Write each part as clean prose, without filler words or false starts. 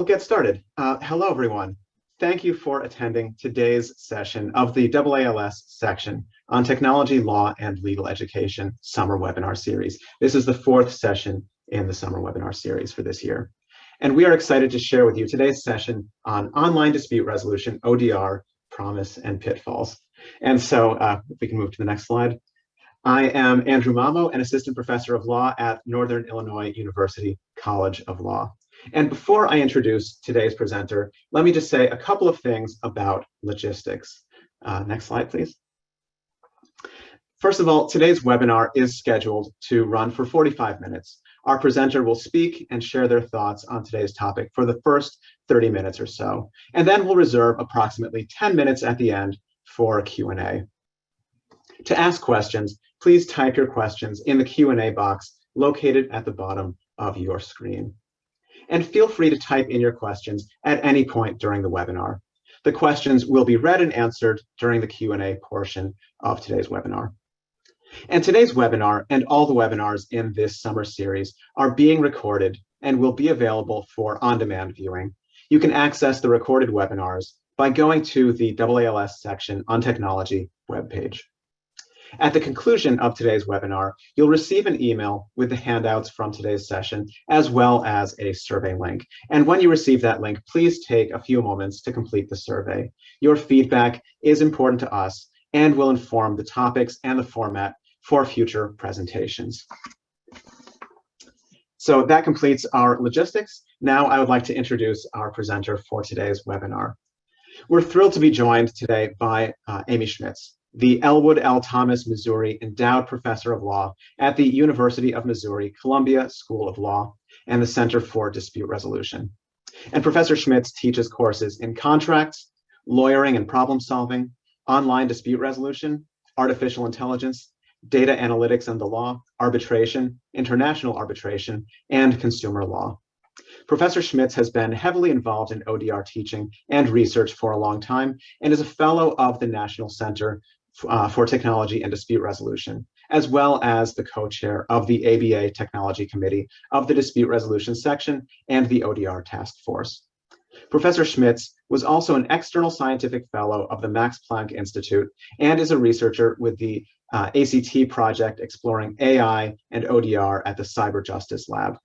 We'll get started. Hello, everyone. Thank you for attending today's session of the AALS section on Technology, Law, and Legal Education Summer Webinar Series. This is the fourth session in the Summer Webinar Series for this year. And we are excited to share with you today's session on online dispute resolution, ODR, promise, and pitfalls. And so if we can move to the next slide. I am Andrew Mamo, an assistant professor of law at Northern Illinois University College of Law. And before I introduce today's presenter, let me just say a couple of things about logistics. Next slide, please. First of all, today's webinar is scheduled to run for 45 minutes. Our presenter will speak and share their thoughts on today's topic for the first 30 minutes or so, and then we'll reserve approximately 10 minutes at the end for Q&A. To ask questions, please type your questions in the Q&A box located at the bottom of your screen. And feel free to type in your questions at any point during the webinar. The questions will be read and answered during the Q&A portion of today's webinar. And today's webinar and all the webinars in this summer series are being recorded and will be available for on-demand viewing. You can access the recorded webinars by going to the AALS section on technology webpage. At the conclusion of today's webinar, you'll receive an email with the handouts from today's session, as well as a survey link. And when you receive that link, please take a few moments to complete the survey. Your feedback is important to us and will inform the topics and the format for future presentations. So that completes our logistics. Now I would like to introduce our presenter for today's webinar. We're thrilled to be joined today by Amy Schmitz, the Elwood L. Thomas, Missouri Endowed Professor of Law at the University of Missouri Columbia School of Law and the Center for Dispute Resolution. And Professor Schmitz teaches courses in contracts, lawyering and problem solving, online dispute resolution, artificial intelligence, data analytics and the law, arbitration, international arbitration, and consumer law. Professor Schmitz has been heavily involved in ODR teaching and research for a long time and is a fellow of the National Center for Technology and Dispute Resolution, as well as the co-chair of the ABA Technology Committee of the Dispute Resolution Section and the ODR Task Force. Professor Schmitz was also an external scientific fellow of the Max Planck Institute and is a researcher with the ACT project exploring AI and ODR at the Cyber Justice Lab.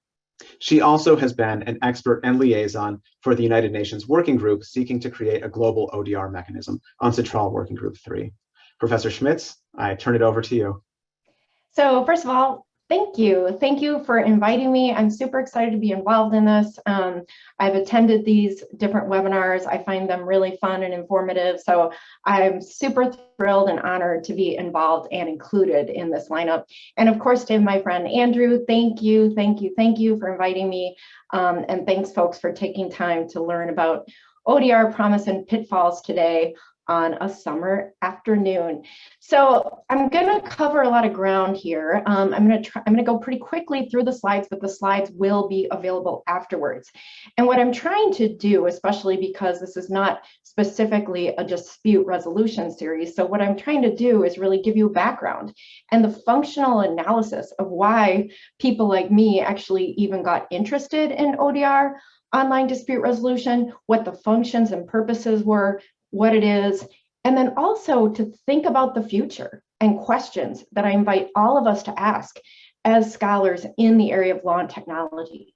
She also has been an expert and liaison for the United Nations Working Group seeking to create a global ODR mechanism, UNCITRAL Working Group 3. Professor Schmitz, I turn it over to you. So first of all, thank you. Thank you for inviting me. I'm super excited to be involved in this. I've attended these different webinars. I find them really fun and informative. So I'm super thrilled and honored to be involved and included in this lineup. And of course, to my friend Andrew, thank you for inviting me. And thanks folks for taking time to learn about ODR, promise, and pitfalls today on a summer afternoon. So I'm going to cover a lot of ground here. I'm going to go pretty quickly through the slides, but the slides will be available afterwards. And what I'm trying to do, especially because this is not specifically a dispute resolution series, so what I'm trying to do is really give you a background and the functional analysis of why people like me actually even got interested in ODR, online dispute resolution, what the functions and purposes were, what it is, and then also to think about the future and questions that I invite all of us to ask as scholars in the area of law and technology.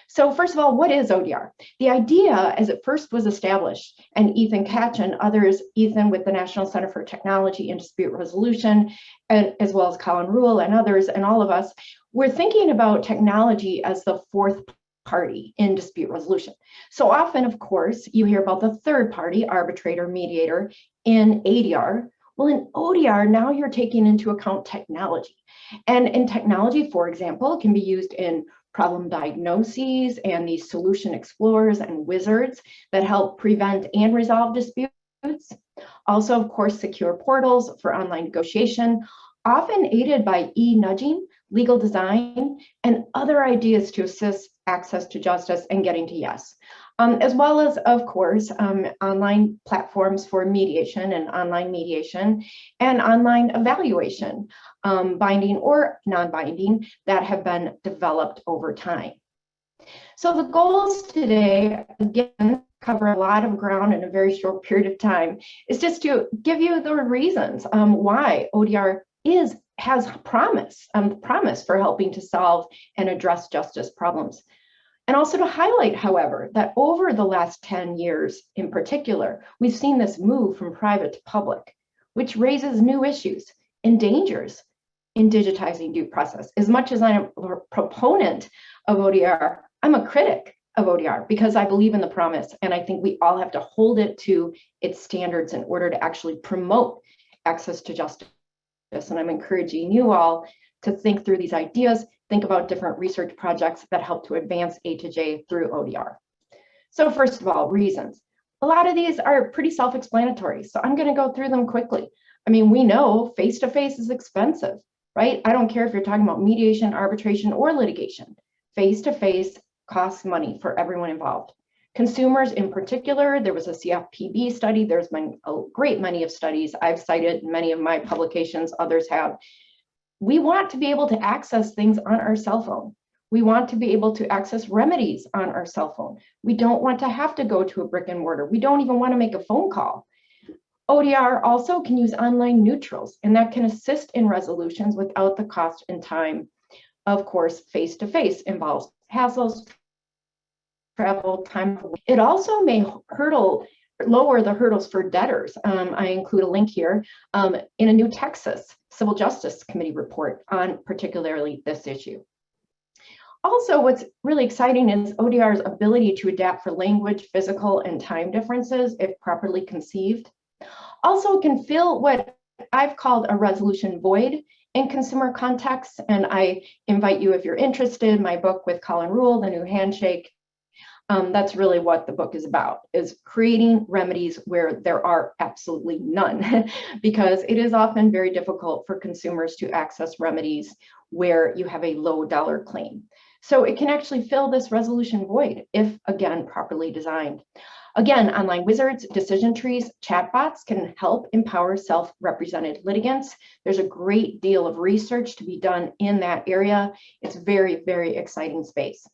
So first of all, what is ODR? The idea as it first was established, and Ethan Katch and others, Ethan with the National Center for Technology and Dispute Resolution, and as well as Colin Rule and others, and all of us, we're thinking about technology as the fourth party in dispute resolution. So often, of course, you hear about the third party, arbitrator, mediator in ADR. Well, in ODR, now you're taking into account technology. And in technology, for example, it can be used in problem diagnoses and these solution explorers and wizards that help prevent and resolve disputes. Also, of course, secure portals for online negotiation, often aided by e-nudging, legal design, and other ideas to assist access to justice and getting to yes. As well as, of course, online platforms for mediation and online evaluation, binding or non-binding, that have been developed over time. So the goals today, again, cover a lot of ground in a very short period of time, is just to give you the reasons why ODR has promise for helping to solve and address justice problems. And also to highlight, however, that over the last 10 years in particular, we've seen this move from private to public, which raises new issues and dangers in digitizing due process. As much as I'm a proponent of ODR, I'm a critic of ODR because I believe in the promise, and I think we all have to hold it to its standards in order to actually promote access to justice. And I'm encouraging you all to think through these ideas, think about different research projects that help to advance A to J through ODR. So first of all, reasons. A lot of these are pretty self-explanatory, so I'm going to go through them quickly. I mean, we know face-to-face is expensive, right? I don't care if you're talking about mediation, arbitration, or litigation. Face-to-face costs money for everyone involved. Consumers in particular, there was a CFPB study, there's been a great many of studies I've cited, many of my publications, others have. We want to be able to access things on our cell phone. We want to be able to access remedies on our cell phone. We don't want to have to go to a brick and mortar. We don't even want to make a phone call. ODR also can use online neutrals, and that can assist in resolutions without the cost and time. Of course, face-to-face involves hassles, travel, time. It also may lower the hurdles for debtors. I include a link here in a new Texas Civil Justice Committee report on particularly this issue. Also, what's really exciting is ODR's ability to adapt for language, physical, and time differences if properly conceived. Also, it can fill what I've called a resolution void in consumer contexts, and I invite you, if you're interested, my book with Colin Rule, The New Handshake. That's really what the book is about, is creating remedies where there are absolutely none, because it is often very difficult for consumers to access remedies where you have a low dollar claim. So it can actually fill this resolution void if, again, properly designed. Again, online wizards, decision trees, chatbots can help empower self-represented litigants. There's a great deal of research to be done in that area. It's very, very exciting space.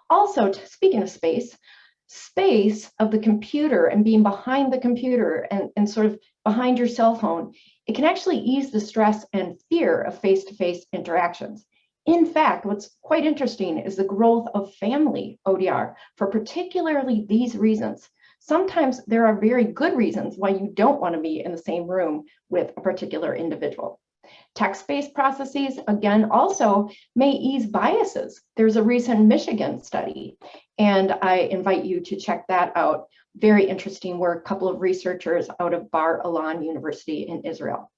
Also, speaking of space of the computer and being behind the computer and sort of behind your cell phone, it can actually ease the stress and fear of face-to-face interactions. In fact, what's quite interesting is the growth of family ODR for particularly these reasons. Sometimes there are very good reasons why you don't want to be in the same room with a particular individual. Text-based processes, again, also may ease biases. There's a recent Michigan study, and I invite you to check that out. Very interesting work, a couple of researchers out of Bar Ilan University in Israel.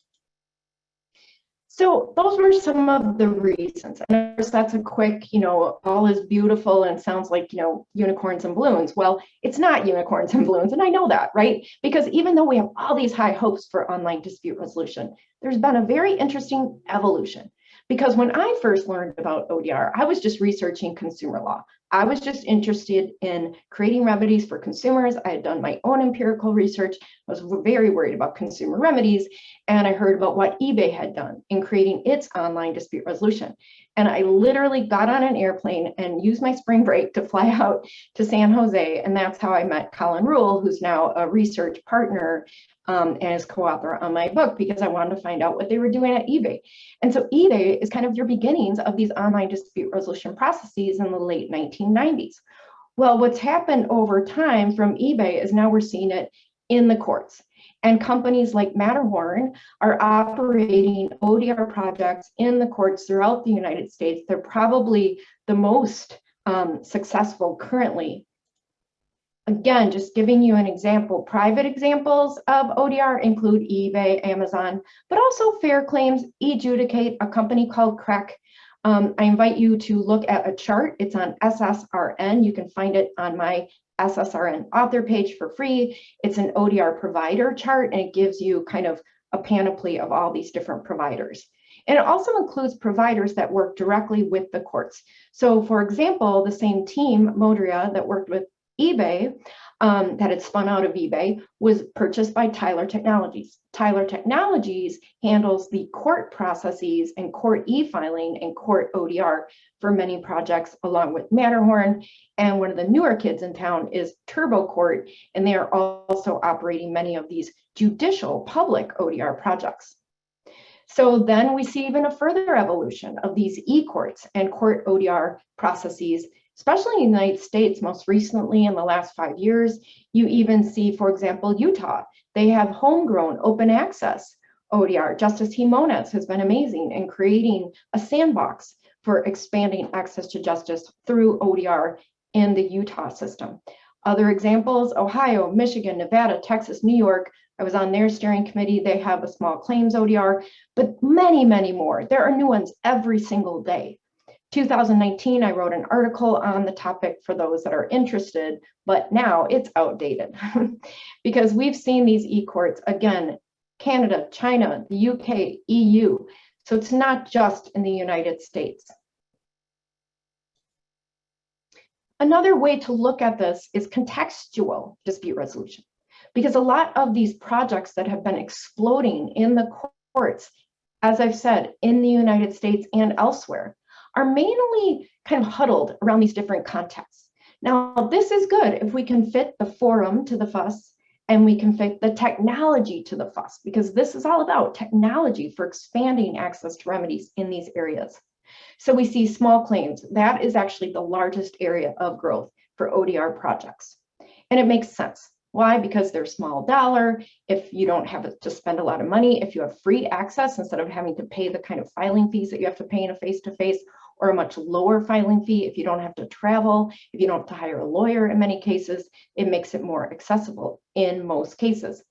So those were some of the reasons. And of course, that's a quick, all is beautiful and sounds like, unicorns and balloons. Well, it's not unicorns and balloons, and I know that, right? Because even though we have all these high hopes for online dispute resolution, there's been a very interesting evolution. Because when I first learned about ODR, I was just researching consumer law. I was just interested in creating remedies for consumers. I had done my own empirical research. I was very worried about consumer remedies. And I heard about what eBay had done in creating its online dispute resolution. And I literally got on an airplane and used my spring break to fly out to San Jose. And that's how I met Colin Rule, who's now a research partner and is co-author on my book, because I wanted to find out what they were doing at eBay. And so eBay is kind of your beginnings of these online dispute resolution processes in the late 1990s. Well, what's happened over time from eBay is now we're seeing it in the courts. And companies like Matterhorn are operating ODR projects in the courts throughout the United States. They're probably the most successful currently. Again, just giving you an example, private examples of ODR include eBay, Amazon, but also Fair Claims, eJudicate, a company called CREC. I invite you to look at a chart. It's on SSRN. You can find it on my SSRN author page for free. It's an ODR provider chart, and it gives you kind of a panoply of all these different providers. And it also includes providers that work directly with the courts. So for example, the same team, Modria, that worked with eBay, that had spun out of eBay, was purchased by Tyler Technologies. Tyler Technologies handles the court processes and court e-filing and court ODR for many projects, along with Matterhorn. And one of the newer kids in town is Turbo Court, and they are also operating many of these judicial public ODR projects. So then we see even a further evolution of these e-courts and court ODR processes, especially in the United States. Most recently, in the last 5 years, you even see, for example, Utah. They have homegrown open access ODR. Justice Jimenez has been amazing in creating a sandbox for expanding access to justice through ODR in the Utah system. Other examples, Ohio, Michigan, Nevada, Texas, New York. I was on their steering committee. They have a small claims ODR, but many, many more. There are new ones every single day. 2019, I wrote an article on the topic for those that are interested, but now it's outdated because we've seen these e-courts, again, Canada, China, the UK, EU. So it's not just in the United States. Another way to look at this is contextual dispute resolution, because a lot of these projects that have been exploding in the courts, as I've said, in the United States and elsewhere, are mainly kind of huddled around these different contexts. Now, this is good if we can fit the forum to the fuss and we can fit the technology to the fuss, because this is all about technology for expanding access to remedies in these areas. So we see small claims. That is actually the largest area of growth for ODR projects. And it makes sense. Why? Because they're small dollar. If you don't have to spend a lot of money, if you have free access instead of having to pay the kind of filing fees that you have to pay in a face-to-face, or a much lower filing fee, if you don't have to travel, if you don't have to hire a lawyer in many cases, it makes it more accessible in most cases.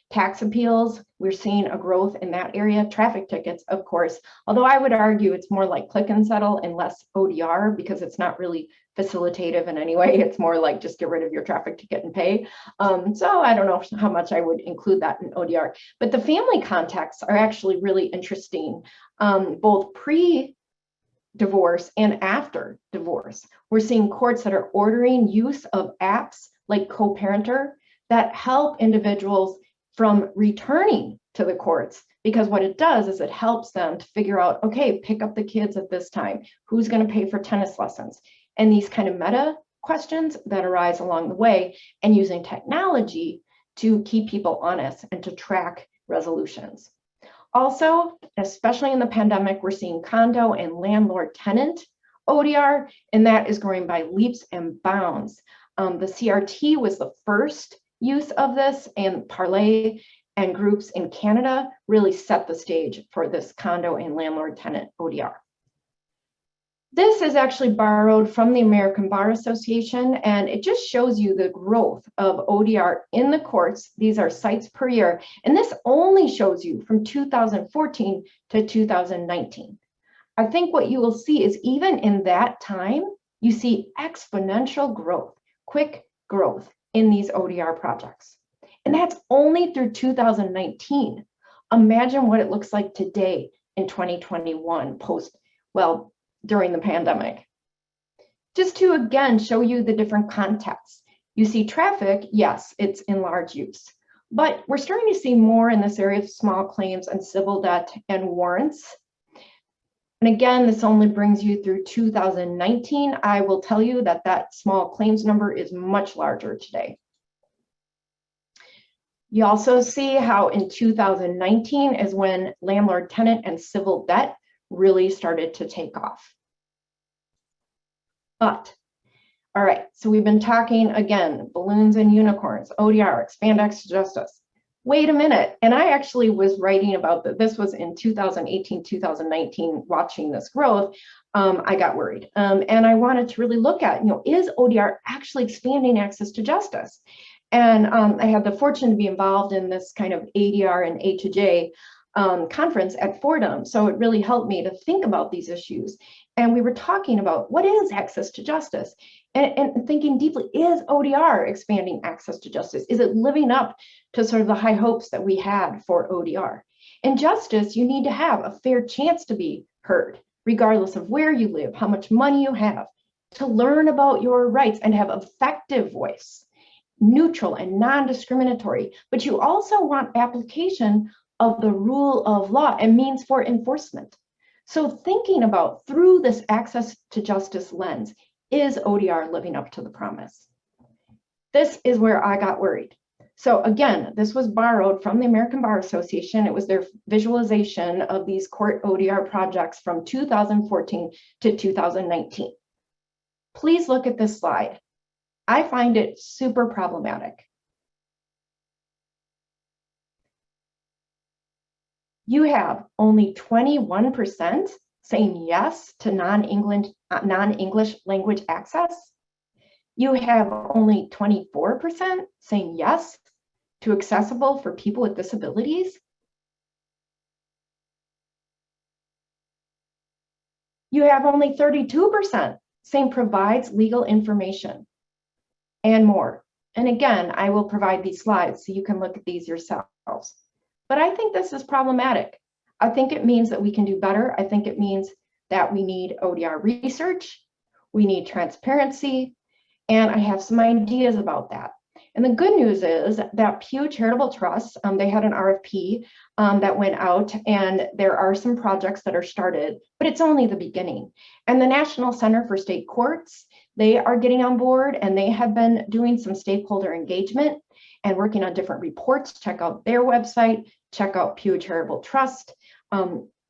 Tax appeals, we're seeing a growth in that area. Traffic tickets, of course, although I would argue it's more like click and settle and less ODR, because it's not really facilitative in any way. It's more like just get rid of your traffic ticket and pay. So I don't know how much I would include that in ODR, but the family contexts are actually really interesting, both pre-divorce and after divorce. We're seeing courts that are ordering use of apps like co-parenter that help individuals from returning to the courts, because what it does is it helps them to figure out, okay, pick up the kids at this time, who's going to pay for tennis lessons, and these kind of meta questions that arise along the way, and using technology to keep people honest and to track resolutions. Also, especially in the pandemic, we're seeing condo and landlord-tenant ODR, and that is growing by leaps and bounds. The CRT was the first use of this, and Parlay and groups in Canada really set the stage for this condo and landlord-tenant ODR. This is actually borrowed from the American Bar Association, and it just shows you the growth of ODR in the courts. These are sites per year, and this only shows you from 2014 to 2019. I think what you will see is even in that time, you see exponential growth, quick growth in these ODR projects. And that's only through 2019. Imagine what it looks like today in 2021, during the pandemic. Just to again show you the different contexts. You see traffic, yes, it's in large use, but we're starting to see more in this area of small claims and civil debt and warrants. And again, this only brings you through 2019. I will tell you that that small claims number is much larger today. You also see how in 2019 is when landlord, tenant, and civil debt really started to take off. But, all right, so we've been talking again, balloons and unicorns, ODR, expand access to justice. Wait a minute, and I actually was writing about that. This was in 2018, 2019, watching this growth. I got worried, and I wanted to really look at, is ODR actually expanding access to justice? And I had the fortune to be involved in this kind of ADR and H2J conference at Fordham. So it really helped me to think about these issues. And we were talking about what is access to justice, and thinking deeply, is ODR expanding access to justice? Is it living up to sort of the high hopes that we had for ODR? In justice, you need to have a fair chance to be heard, regardless of where you live, how much money you have, to learn about your rights and have effective voice, neutral and non-discriminatory, but you also want application of the rule of law and means for enforcement. So thinking about through this access to justice lens, is ODR living up to the promise? This is where I got worried. So again, this was borrowed from the American Bar Association. It was their visualization of these court ODR projects from 2014 to 2019. Please look at this slide. I find it super problematic. You have only 21% saying yes to non-English language access. You have only 24% saying yes to accessible for people with disabilities. You have only 32% saying provides legal information and more. And again, I will provide these slides so you can look at these yourselves. But I think this is problematic. I think it means that we can do better. I think it means that we need ODR research, we need transparency, and I have some ideas about that. And the good news is that Pew Charitable Trust, they had an RFP that went out, and there are some projects that are started, but it's only the beginning. And the National Center for State Courts, they are getting on board, and they have been doing some stakeholder engagement and working on different reports. Check out their website, check out Pew Charitable Trust.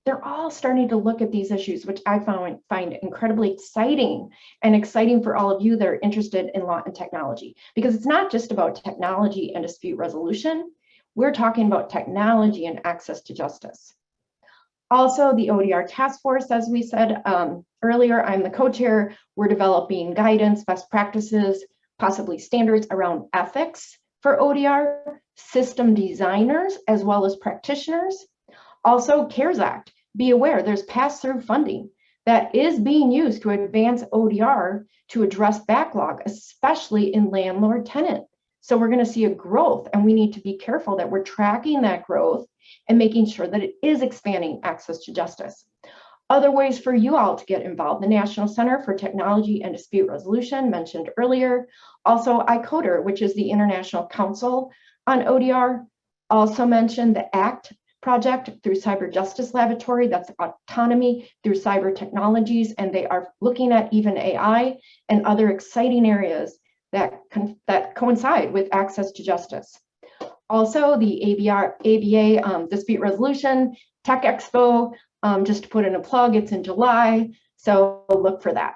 They're all starting to look at these issues, which I find incredibly exciting, and exciting for all of you that are interested in law and technology, because it's not just about technology and dispute resolution. We're talking about technology and access to justice. Also, the ODR task force, as we said earlier, I'm the co-chair. We're developing guidance, best practices, possibly standards around ethics for ODR, system designers, as well as practitioners. Also, CARES Act. Be aware there's pass-through funding that is being used to advance ODR to address backlog, especially in landlord-tenant. So we're going to see a growth, and we need to be careful that we're tracking that growth and making sure that it is expanding access to justice. Other ways for you all to get involved: the National Center for Technology and Dispute Resolution, mentioned earlier. Also, ICODR, which is the International Council on ODR. Also mentioned the ACT project through Cyber Justice Laboratory, that's autonomy through cyber technologies, and they are looking at even AI and other exciting areas that coincide with access to justice. Also, the ABA Dispute Resolution Tech Expo, just to put in a plug, it's in July, so look for that.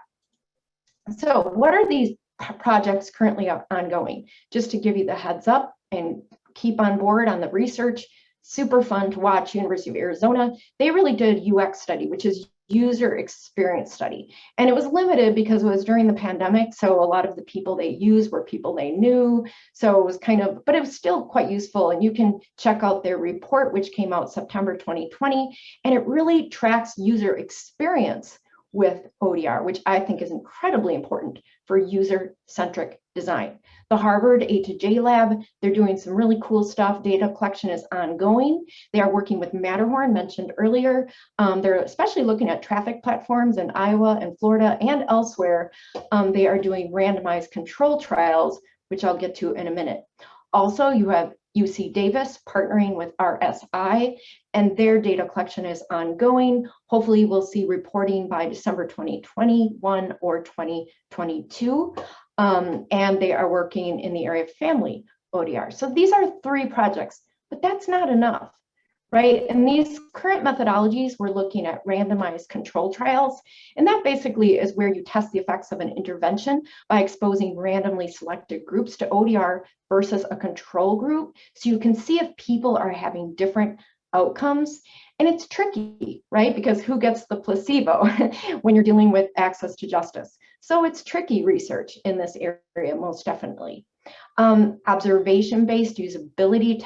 So what are these projects currently ongoing? Just to give you the heads up and keep on board on the research. Super fun to watch. University of Arizona, they really did UX study, which is user experience study. And it was limited because it was during the pandemic. So a lot of the people they used were people they knew. So it was kind of, but it was still quite useful. And you can check out their report, which came out September 2020. And it really tracks user experience with ODR, which I think is incredibly important for user-centric design. The Harvard A2J Lab, they're doing some really cool stuff. Data collection is ongoing. They are working with Matterhorn, mentioned earlier. They're especially looking at traffic platforms in Iowa and Florida and elsewhere. They are doing randomized control trials, which I'll get to in a minute. Also, you have UC Davis partnering with RSI, and their data collection is ongoing. Hopefully, we'll see reporting by December 2021 or 2022. And they are working in the area of family ODR. So these are 3 projects, but that's not enough, right? And these current methodologies, we're looking at randomized control trials. And that basically is where you test the effects of an intervention by exposing randomly selected groups to ODR versus a control group. So you can see if people are having different outcomes. And it's tricky, right? Because who gets the placebo when you're dealing with access to justice? So it's tricky research in this area, most definitely. Observation-based usability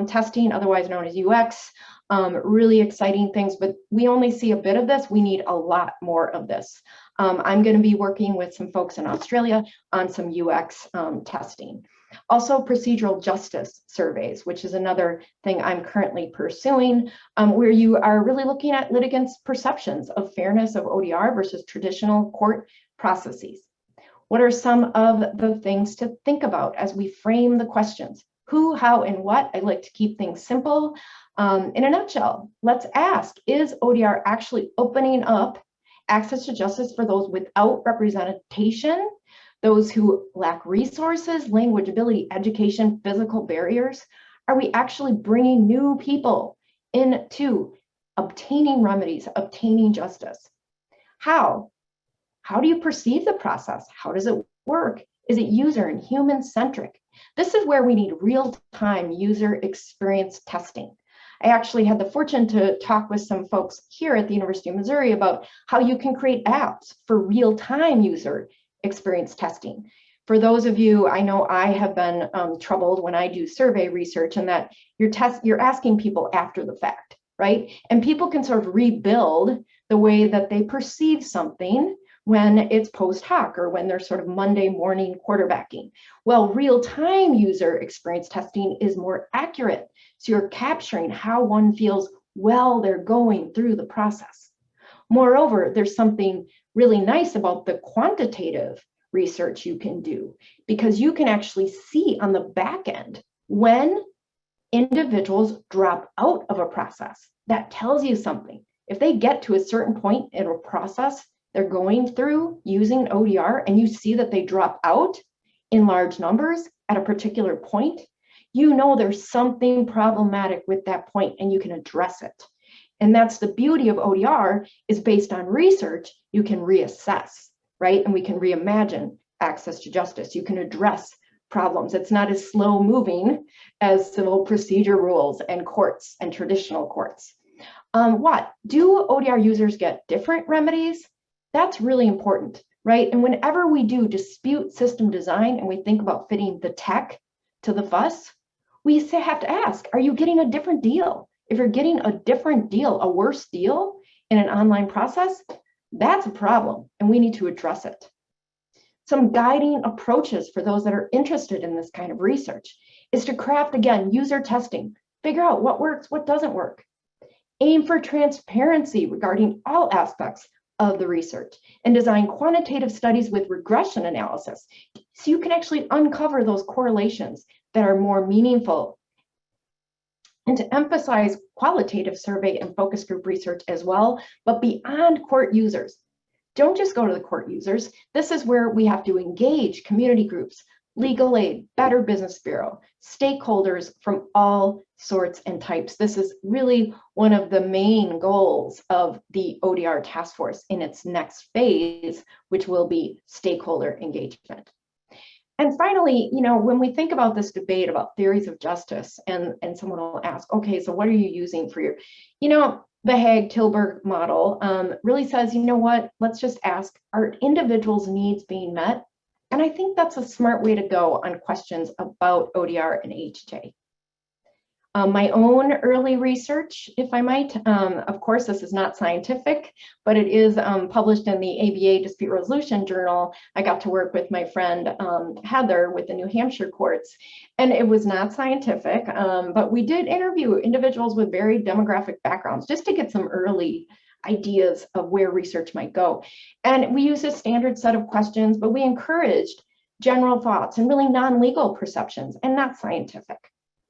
testing, otherwise known as UX, really exciting things, but we only see a bit of this. We need a lot more of this. I'm going to be working with some folks in Australia on some UX testing. Also, procedural justice surveys, which is another thing I'm currently pursuing, where you are really looking at litigants' perceptions of fairness of ODR versus traditional court processes. What are some of the things to think about as we frame the questions? Who, how, and what? I like to keep things simple. In a nutshell, let's ask, is ODR actually opening up access to justice for those without representation, those who lack resources, language ability, education, physical barriers? Are we actually bringing new people into obtaining remedies, obtaining justice? How? How do you perceive the process? How does it work? Is it user and human-centric? This is where we need real-time user experience testing. I actually had the fortune to talk with some folks here at the University of Missouri about how you can create apps for real-time user experience testing. For those of you, I know I have been troubled when I do survey research, and that you're asking people after the fact, right? And people can sort of rebuild the way that they perceive something when it's post hoc or when they're sort of Monday morning quarterbacking. Well, real-time user experience testing is more accurate. So you're capturing how one feels while they're going through the process. Moreover, there's something really nice about the quantitative research you can do, because you can actually see on the back end when individuals drop out of a process. That tells you something. If they get to a certain point in a process they're going through using ODR, and you see that they drop out in large numbers at a particular point, you know there's something problematic with that point and you can address it. And that's the beauty of ODR, is based on research, you can reassess, right? And we can reimagine access to justice. You can address problems. It's not as slow moving as civil procedure rules and courts and traditional courts. What? Do ODR users get different remedies? That's really important, right? And whenever we do dispute system design and we think about fitting the tech to the fuss, we have to ask, are you getting a different deal? If you're getting a different deal, a worse deal in an online process, that's a problem and we need to address it. Some guiding approaches for those that are interested in this kind of research is to craft, again, user testing, figure out what works, what doesn't work. Aim for transparency regarding all aspects of the research, and design quantitative studies with regression analysis so you can actually uncover those correlations that are more meaningful. And to emphasize qualitative survey and focus group research as well, but beyond court users. Don't just go to the court users. This is where we have to engage community groups, legal aid, Better Business Bureau, stakeholders from all sorts and types. This is really one of the main goals of the ODR task force in its next phase, which will be stakeholder engagement. And finally, when we think about this debate about theories of justice, and someone will ask, okay, so what are you using for your, the Haag-Tilburg model really says, let's just ask, are individuals' needs being met? And I think that's a smart way to go on questions about ODR and HJ. My own early research, if I might, of course, this is not scientific, but it is published in the ABA Dispute Resolution Journal. I got to work with my friend Heather with the New Hampshire courts, and it was not scientific, but we did interview individuals with varied demographic backgrounds just to get some early ideas of where research might go. And we used a standard set of questions, but we encouraged general thoughts and really non-legal perceptions and not scientific.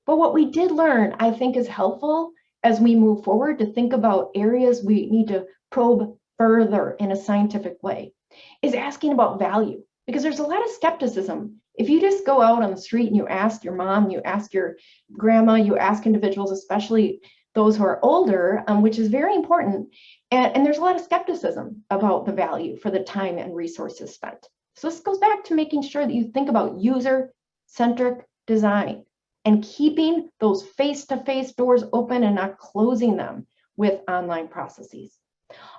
But what we did learn, I think, is helpful as we move forward to think about areas we need to probe further in a scientific way, is asking about value, because there's a lot of skepticism. If you just go out on the street and you ask your mom, you ask your grandma, you ask individuals, especially those who are older, which is very important, and there's a lot of skepticism about the value for the time and resources spent. So this goes back to making sure that you think about user-centric design and keeping those face-to-face doors open and not closing them with online processes.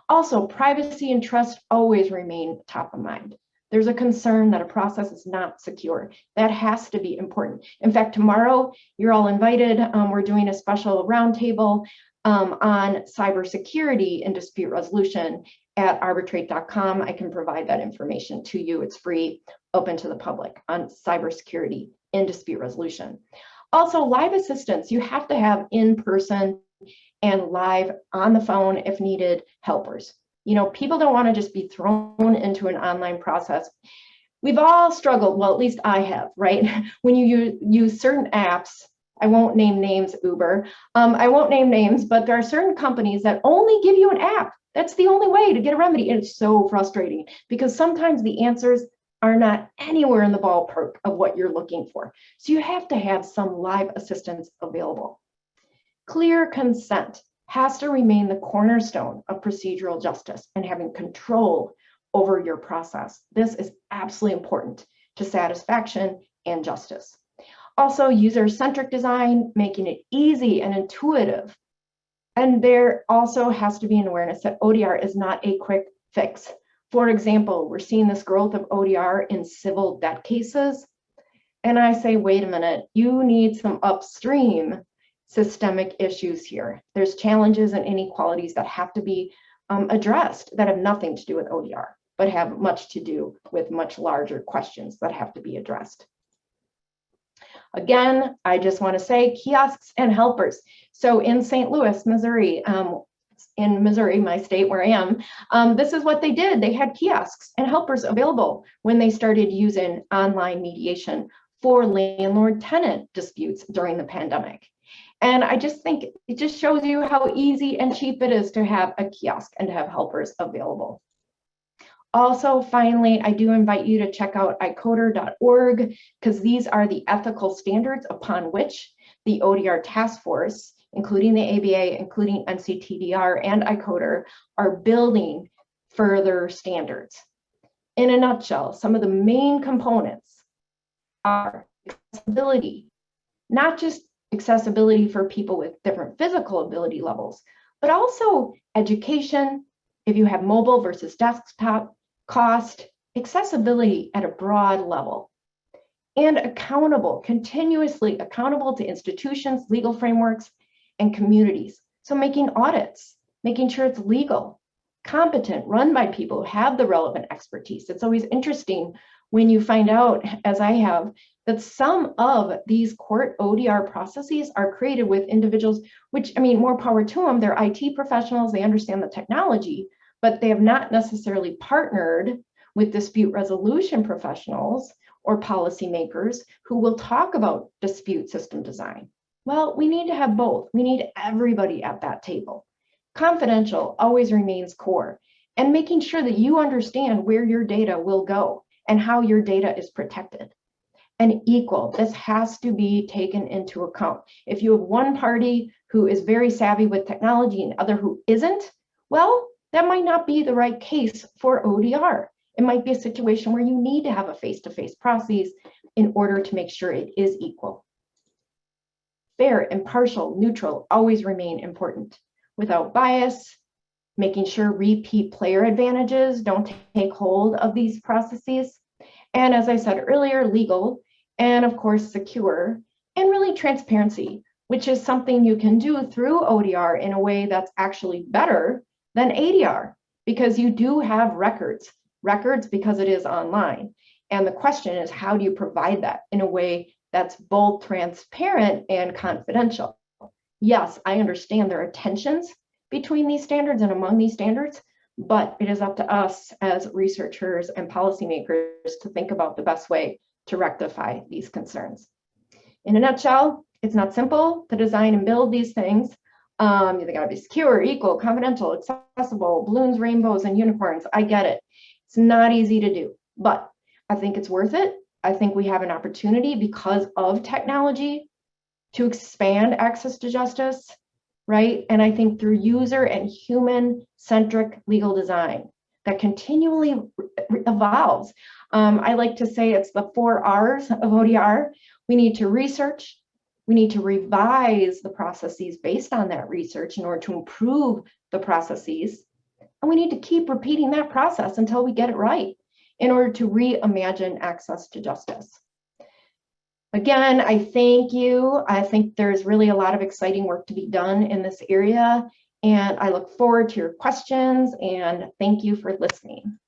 Also, privacy and trust always remain top of mind. There's a concern that a process is not secure. That has to be important. In fact, tomorrow, you're all invited. We're doing a special roundtable on cybersecurity and dispute resolution at arbitrate.com. I can provide that information to you. It's free, open to the public on cybersecurity and dispute resolution. Also, live assistance. You have to have in-person and live on the phone, if needed, helpers. People don't want to just be thrown into an online process. We've all struggled, well, at least I have, right? When you use certain apps, I won't name names, Uber. I won't name names, but there are certain companies that only give you an app. That's the only way to get a remedy. And it's so frustrating because sometimes the answers are not anywhere in the ballpark of what you're looking for. So you have to have some live assistance available. Clear consent has to remain the cornerstone of procedural justice and having control over your process. This is absolutely important to satisfaction and justice. Also, user-centric design, making it easy and intuitive. And there also has to be an awareness that ODR is not a quick fix. For example, we're seeing this growth of ODR in civil debt cases. And I say, wait a minute, you need some upstream systemic issues here. There's challenges and inequalities that have to be addressed that have nothing to do with ODR, but have much to do with much larger questions that have to be addressed. Again, I just want to say kiosks and helpers. So in St. Louis, Missouri, in Missouri, my state where I am, this is what they did. They had kiosks and helpers available when they started using online mediation for landlord-tenant disputes during the pandemic. And I just think it just shows you how easy and cheap it is to have a kiosk and to have helpers available. Also, finally, I do invite you to check out icoder.org because these are the ethical standards upon which the ODR task force, including the ABA, including NCTDR and icoder, are building further standards. In a nutshell, some of the main components are accessibility, not just accessibility for people with different physical ability levels, but also education, if you have mobile versus desktop, cost, accessibility at a broad level, and accountable, continuously accountable to institutions, legal frameworks, and communities. So making audits, making sure it's legal, competent, run by people who have the relevant expertise. It's always interesting when you find out, as I have, that some of these court ODR processes are created with individuals, which, I mean, more power to them. They're IT professionals, they understand the technology, but they have not necessarily partnered with dispute resolution professionals or policymakers who will talk about dispute system design. Well, we need to have both. We need everybody at that table. Confidential always remains core, and making sure that you understand where your data will go and how your data is protected. And equal, this has to be taken into account. If you have one party who is very savvy with technology and other who isn't, well, that might not be the right case for ODR. It might be a situation where you need to have a face-to-face process in order to make sure it is equal. Fair, impartial, neutral always remain important. Without bias, making sure repeat player advantages don't take hold of these processes. And as I said earlier, legal, and of course, secure, and really transparency, which is something you can do through ODR in a way that's actually better than ADR, because you do have records because it is online. And the question is, how do you provide that in a way that's both transparent and confidential? Yes, I understand there are tensions between these standards and among these standards, but it is up to us as researchers and policymakers to think about the best way to rectify these concerns. In a nutshell, it's not simple to design and build these things. They gotta be secure, equal, confidential, accessible, balloons, rainbows, and unicorns. I get it. It's not easy to do, but I think it's worth it. I think we have an opportunity because of technology to expand access to justice, right? And I think through user and human-centric legal design that continually evolves. I like to say it's the 4 R's of ODR. We need to research, we need to revise the processes based on that research in order to improve the processes. And we need to keep repeating that process until we get it right in order to reimagine access to justice. Again, I thank you. I think there's really a lot of exciting work to be done in this area, and I look forward to your questions, and thank you for listening.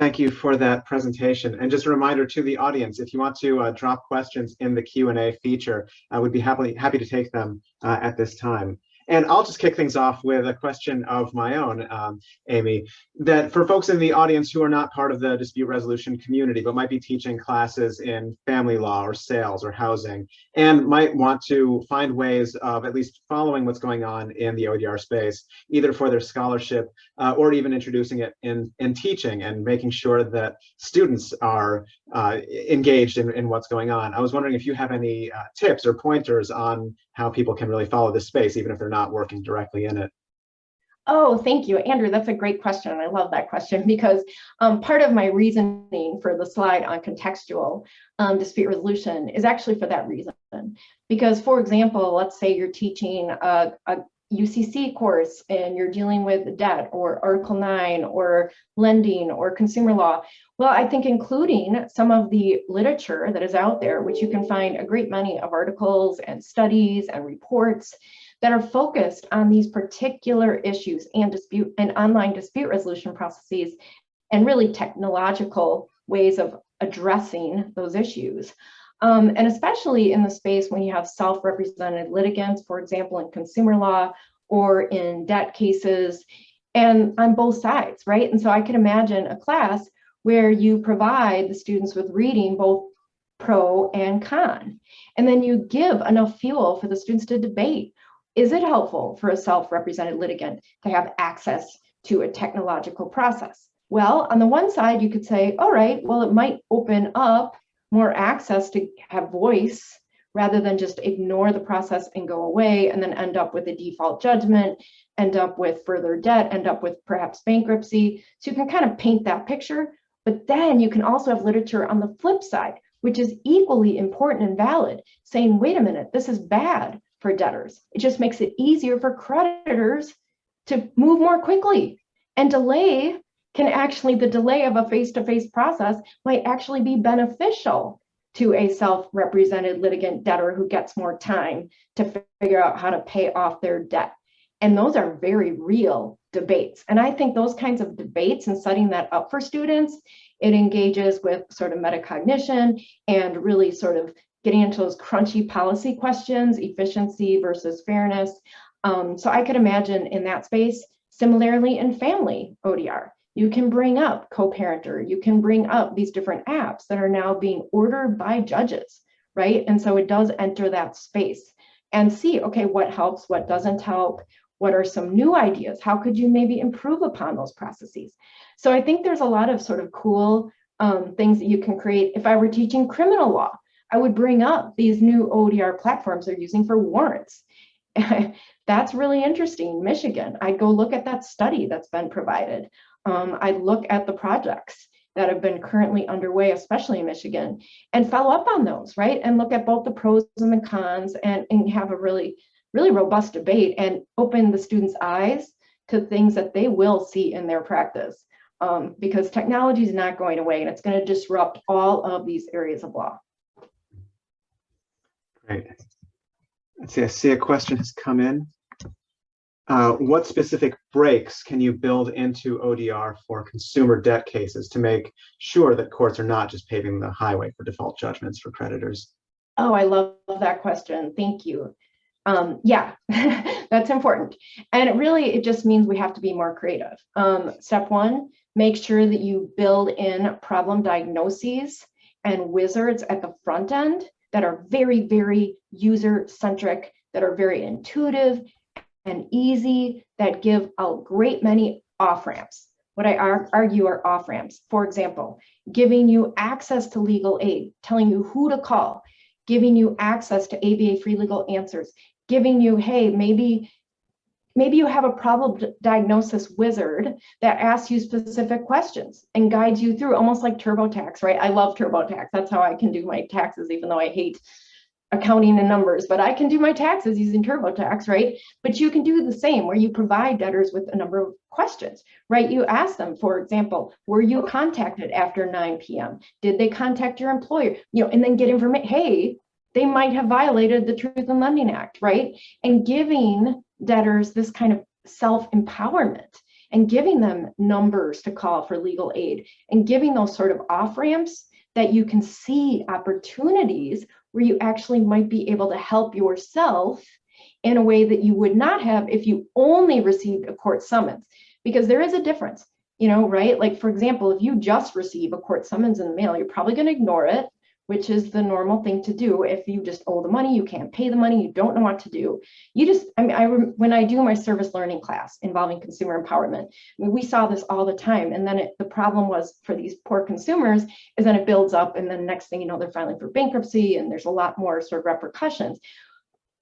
Thank you for that presentation. And just a reminder to the audience, if you want to drop questions in the Q&A feature, I would be happy to take them at this time. And I'll just kick things off with a question of my own, Amy, that for folks in the audience who are not part of the dispute resolution community, but might be teaching classes in family law or sales or housing, and might want to find ways of at least following what's going on in the ODR space, either for their scholarship or even introducing it in teaching and making sure that students are engaged in what's going on. I was wondering if you have any tips or pointers on how people can really follow this space, even if they're not working directly in it. Oh, thank you, Andrew. That's a great question. I love that question because part of my reasoning for the slide on contextual dispute resolution is actually for that reason. Because, for example, let's say you're teaching a UCC course and you're dealing with debt or Article 9 or lending or consumer law. Well, I think including some of the literature that is out there, which you can find a great many of articles and studies and reports that are focused on these particular issues and dispute and online dispute resolution processes and really technological ways of addressing those issues. And especially in the space when you have self-represented litigants, for example, in consumer law or in debt cases, and on both sides, right? And so I can imagine a class where you provide the students with reading both pro and con, and then you give enough fuel for the students to debate. Is it helpful for a self-represented litigant to have access to a technological process? Well, on the one side, you could say, all right, well, it might open up more access to have voice rather than just ignore the process and go away and then end up with a default judgment, end up with further debt, end up with perhaps bankruptcy. So you can kind of paint that picture, but then you can also have literature on the flip side, which is equally important and valid, saying, wait a minute, this is bad for debtors. It just makes it easier for creditors to move more quickly. And the delay of a face-to-face process might actually be beneficial to a self-represented litigant debtor who gets more time to figure out how to pay off their debt. And those are very real debates. And I think those kinds of debates and setting that up for students, it engages with sort of metacognition and really sort of getting into those crunchy policy questions, efficiency versus fairness. So I could imagine in that space, similarly in family ODR, you can bring up co-parenter, you can bring up these different apps that are now being ordered by judges, right? And so it does enter that space and see, okay, what helps, what doesn't help, what are some new ideas? How could you maybe improve upon those processes? So I think there's a lot of sort of cool things that you can create. If I were teaching criminal law, I would bring up these new ODR platforms they're using for warrants. That's really interesting. Michigan, I'd go look at that study that's been provided. I'd look at the projects that have been currently underway, especially in Michigan, and follow up on those, right? And look at both the pros and the cons and have a really, really robust debate and open the students' eyes to things that they will see in their practice. Because technology is not going away and it's going to disrupt all of these areas of law. Great. Let's see, I see a question has come in. What specific breaks can you build into ODR for consumer debt cases to make sure that courts are not just paving the highway for default judgments for creditors? Oh, I love that question. Thank you. Yeah, that's important. And it just means we have to be more creative. Step one, make sure that you build in problem diagnoses and wizards at the front end that are very, very user-centric, that are very intuitive and easy, that give a great many off-ramps. What I argue are off-ramps. For example, giving you access to legal aid, telling you who to call, giving you access to ABA free legal answers, giving you, hey, maybe you have a problem diagnosis wizard that asks you specific questions and guides you through, almost like TurboTax, right? I love TurboTax. That's how I can do my taxes, even though I hate accounting and numbers, but I can do my taxes using TurboTax, right? But you can do the same where you provide debtors with a number of questions, right? You ask them, for example, were you contacted after 9 p.m.? Did they contact your employer? And then get information. Hey, they might have violated the Truth in Lending Act, right? And giving debtors this kind of self-empowerment and giving them numbers to call for legal aid and giving those sort of off ramps that you can see opportunities where you actually might be able to help yourself in a way that you would not have if you only received a court summons, because there is a difference, right? Like, for example, if you just receive a court summons in the mail, you're probably going to ignore it, which is the normal thing to do. If you just owe the money, you can't pay the money, you don't know what to do. When I do my service learning class involving consumer empowerment, we saw this all the time. And then the problem was for these poor consumers is then it builds up, and then next thing you know, they're filing for bankruptcy, and there's a lot more sort of repercussions.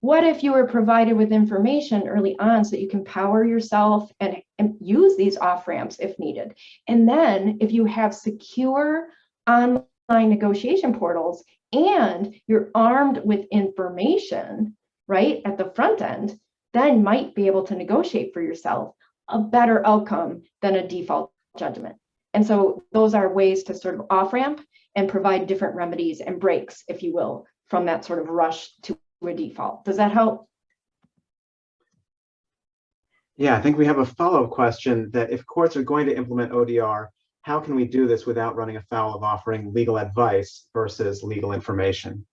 What if you were provided with information early on so that you can power yourself and use these off ramps if needed? And then if you have secure online negotiation portals and you're armed with information, right, at the front end, then might be able to negotiate for yourself a better outcome than a default judgment. And so those are ways to sort of off ramp and provide different remedies and breaks, if you will, from that sort of rush to a default. Does that help? Yeah, I think we have a follow-up question that if courts are going to implement ODR, how can we do this without running afoul of offering legal advice versus legal information?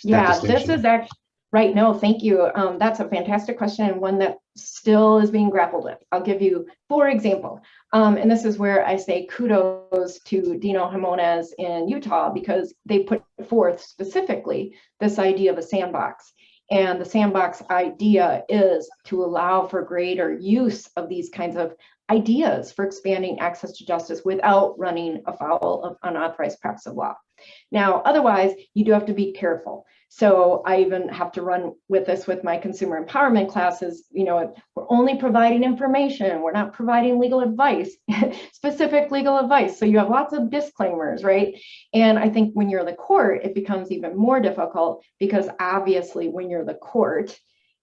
Yeah, this is actually right. No, thank you. That's a fantastic question and one that still is being grappled with. I'll give you 4 examples. And this is where I say kudos to Dino Jimenez in Utah, because they put forth specifically this idea of a sandbox. And the sandbox idea is to allow for greater use of these kinds of ideas for expanding access to justice without running afoul of unauthorized practice of law. Now, otherwise, you do have to be careful. So I even have to run with this with my consumer empowerment classes. We're only providing information. We're not providing legal advice, specific legal advice. So you have lots of disclaimers, right? And I think when you're the court, it becomes even more difficult, because obviously when you're the court,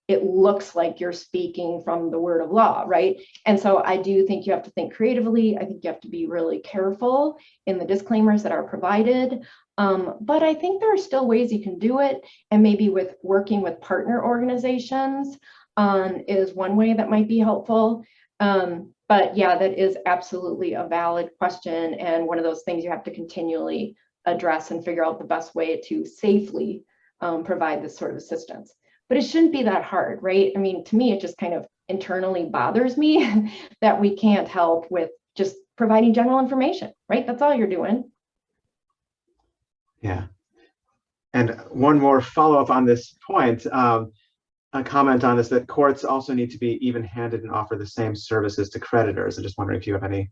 it looks like you're speaking from the word of law, right? And so I do think you have to think creatively. I think you have to be really careful in the disclaimers that are provided. But I think there are still ways you can do it. And maybe with working with partner organizations is one way that might be helpful. But yeah, that is absolutely a valid question, and one of those things you have to continually address and figure out the best way to safely provide this sort of assistance. But it shouldn't be that hard, right? I mean, to me, it just kind of internally bothers me that we can't help with just providing general information, right? That's all you're doing. Yeah. And one more follow-up on this point, a comment on this, that courts also need to be even-handed and offer the same services to creditors. I'm just wondering if you have any.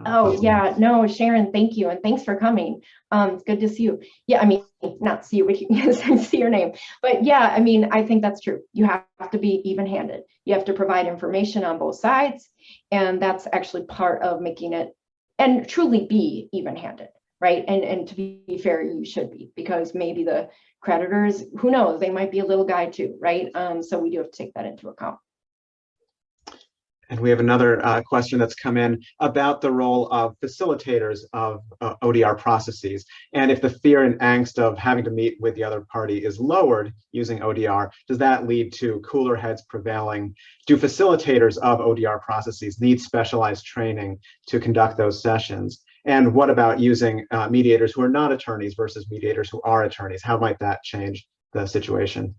Oh, yeah, no, Sharon, thank you. And thanks for coming. It's good to see you. Yeah, I mean, not see you, but you can see your name. But yeah, I mean, I think that's true. You have to be even-handed. You have to provide information on both sides. And that's actually part of making it, and truly be even-handed, right? And to be fair, you should be, because maybe the creditors, who knows, they might be a little guy too, right? So we do have to take that into account. And we have another question that's come in about the role of facilitators of ODR processes. And if the fear and angst of having to meet with the other party is lowered using ODR, does that lead to cooler heads prevailing? Do facilitators of ODR processes need specialized training to conduct those sessions? And what about using mediators who are not attorneys versus mediators who are attorneys? How might that change the situation?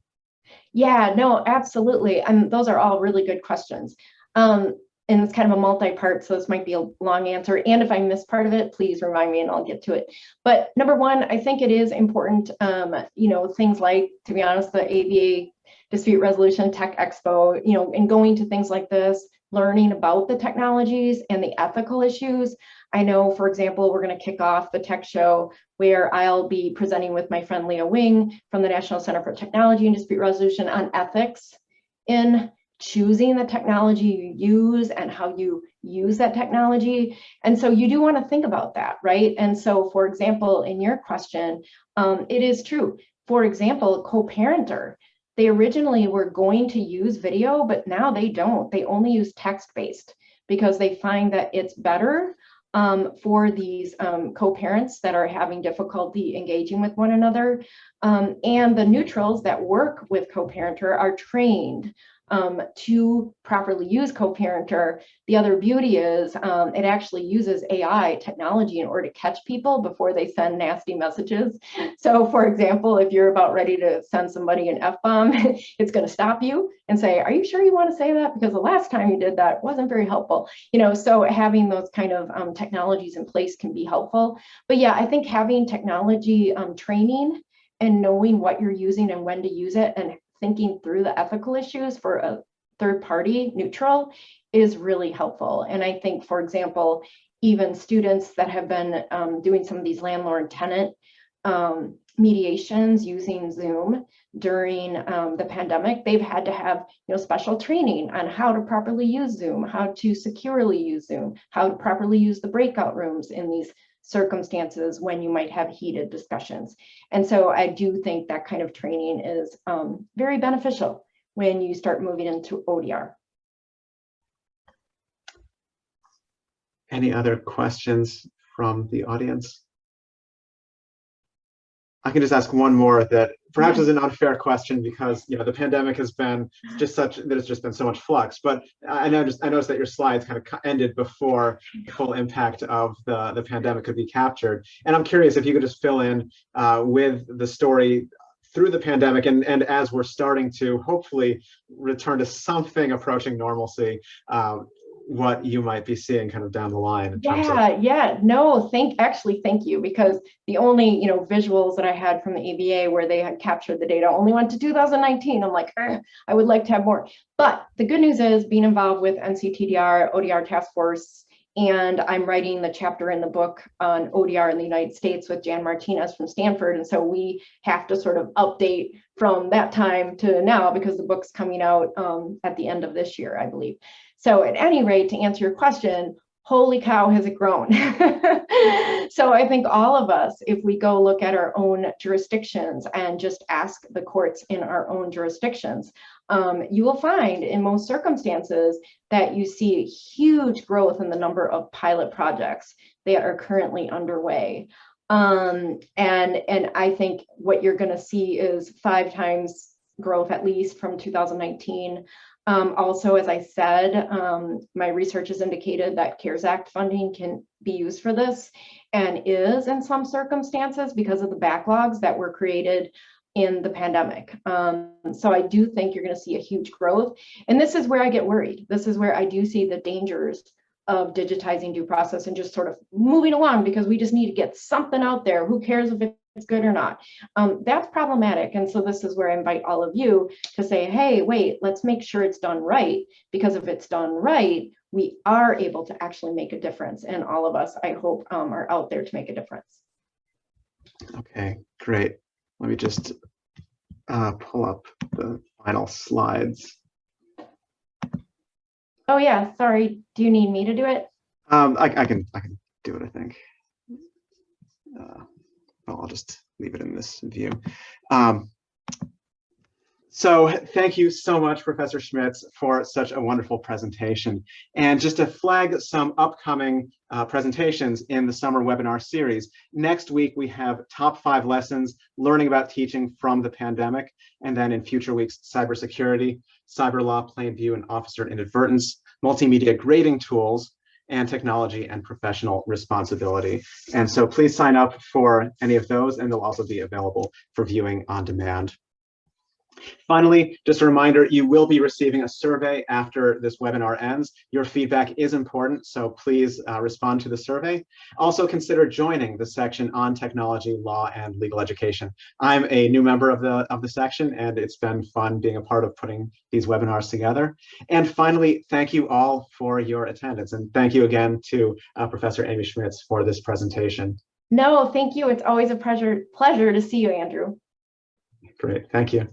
Yeah, no, absolutely. And those are all really good questions. And it's kind of a multi-part, so this might be a long answer. And if I miss part of it, please remind me and I'll get to it. But number one, I think it is important, things like, to be honest, the ABA Dispute Resolution Tech Expo, and going to things like this, learning about the technologies and the ethical issues. I know, for example, we're going to kick off the tech show where I'll be presenting with my friend Leah Wing from the National Center for Technology and Dispute Resolution on ethics in choosing the technology you use and how you use that technology. And so you do want to think about that, right? And so, for example, in your question, it is true. For example, co-parenter, they originally were going to use video, but now they don't. They only use text-based because they find that it's better for these co-parents that are having difficulty engaging with one another. And the neutrals that work with co-parenter are trained to properly use co-parenter, the other beauty is it actually uses AI technology in order to catch people before they send nasty messages. So for example, if you're about ready to send somebody an F-bomb, it's going to stop you and say, are you sure you want to say that? Because the last time you did that wasn't very helpful. So having those kind of technologies in place can be helpful. But yeah, I think having technology training and knowing what you're using and when to use it and thinking through the ethical issues for a third party neutral is really helpful. And I think, for example, even students that have been doing some of these landlord tenant mediations using Zoom during the pandemic, they've had to have special training on how to properly use Zoom, how to securely use Zoom, how to properly use the breakout rooms in these circumstances when you might have heated discussions. And so I do think that kind of training is very beneficial when you start moving into ODR. Any other questions from the audience? I can just ask one more that perhaps is an unfair question because the pandemic has been there's just been so much flux. But I noticed that your slides kind of ended before the full impact of the pandemic could be captured. And I'm curious if you could just fill in with the story through the pandemic and as we're starting to hopefully return to something approaching normalcy, what you might be seeing kind of down the line in terms of... No, thank you, because the only visuals that I had from the ABA where they had captured the data only went to 2019. I'm like, I would like to have more. But the good news is being involved with NCTDR, ODR Task Force, and I'm writing the chapter in the book on ODR in the United States with Jan Martinez from Stanford. And so we have to sort of update from that time to now because the book's coming out at the end of this year, I believe. So at any rate, to answer your question, holy cow, has it grown? So I think all of us, if we go look at our own jurisdictions and just ask the courts in our own jurisdictions, you will find in most circumstances that you see huge growth in the number of pilot projects that are currently underway. And I think what you're going to see is 5 times growth at least from 2019. Also, as I said, my research has indicated that CARES Act funding can be used for this and is in some circumstances because of the backlogs that were created in the pandemic. So I do think you're going to see a huge growth. And this is where I get worried. This is where I do see the dangers of digitizing due process and just sort of moving along because we just need to get something out there. Who cares if it's good or not? That's problematic. And so this is where I invite all of you to say, hey, wait, let's make sure it's done right. Because if it's done right, we are able to actually make a difference. And all of us, I hope, are out there to make a difference. Okay, great. Let me just pull up the final slides. Oh yeah, sorry. Do you need me to do it? I can do it, I think. I'll just leave it in this view. So thank you so much, Professor Schmitz, for such a wonderful presentation. And just to flag some upcoming presentations in the summer webinar series, next week we have top 5 lessons learning about teaching from the pandemic. And then in future weeks, cybersecurity, cyber law, plain view, and officer inadvertence, multimedia grading tools, and technology and professional responsibility. And so please sign up for any of those, and they'll also be available for viewing on demand. Finally, just a reminder, you will be receiving a survey after this webinar ends. Your feedback is important, so please respond to the survey. Also consider joining the section on technology, law, and legal education. I'm a new member of the section, and it's been fun being a part of putting these webinars together. And finally, thank you all for your attendance, and thank you again to Professor Amy Schmitz for this presentation. No, thank you. It's always a pleasure to see you, Andrew. Great, thank you.